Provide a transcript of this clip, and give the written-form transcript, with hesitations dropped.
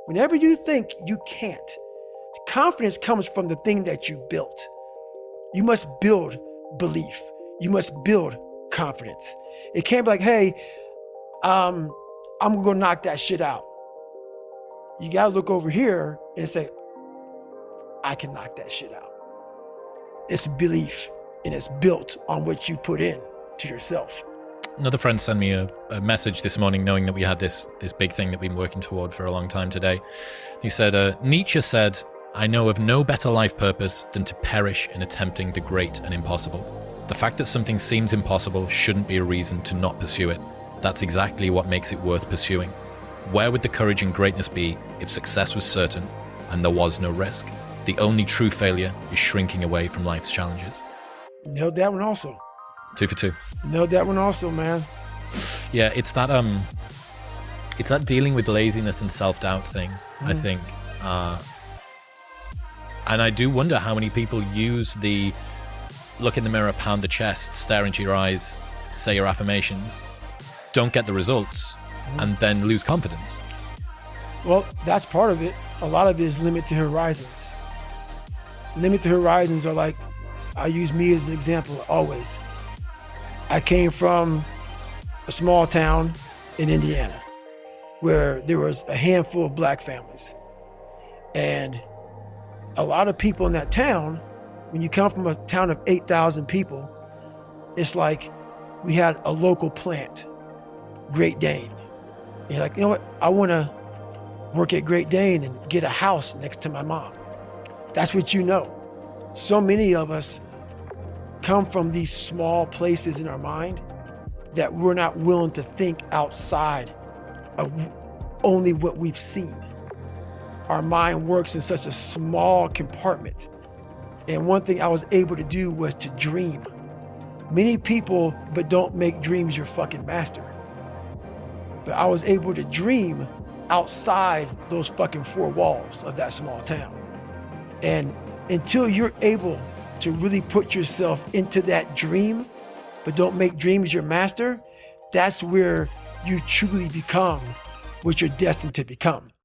whenever you think you can't, confidence comes from the thing that you built. You must build belief. You must build confidence. It can't be like, hey, I'm gonna go knock that shit out. You gotta look over here and say, I can knock that shit out. It's belief, and it's built on what you put in to yourself. Another friend sent me a message this morning knowing that we had this big thing that we've been working toward for a long time today. He said, Nietzsche said, I know of no better life purpose than to perish in attempting the great and impossible. The fact that something seems impossible shouldn't be a reason to not pursue it. That's exactly what makes it worth pursuing. Where would the courage and greatness be if success was certain and there was no risk? The only true failure is shrinking away from life's challenges. Nailed that one also. 2 for 2. Nailed that one also, man. Yeah, it's that dealing with laziness and self-doubt thing, I think. And I do wonder how many people use the look in the mirror, pound the chest, stare into your eyes, say your affirmations, don't get the results, and then lose confidence. Well, that's part of it. A lot of it is limited horizons. Limited horizons are like, I use me as an example always. I came from a small town in Indiana where there was a handful of black families. And a lot of people in that town, when you come from a town of 8,000 people, it's like we had a local plant, Great Dane. And you're like, you know what? I want to work at Great Dane and get a house next to my mom. That's what you know. So many of us come from these small places in our mind that we're not willing to think outside of only what we've seen. Our mind works in such a small compartment. And one thing I was able to do was to dream. Many people, but don't make dreams your fucking master. But I was able to dream outside those fucking four walls of that small town. And until you're able to really put yourself into that dream, but don't make dreams your master, that's where you truly become what you're destined to become.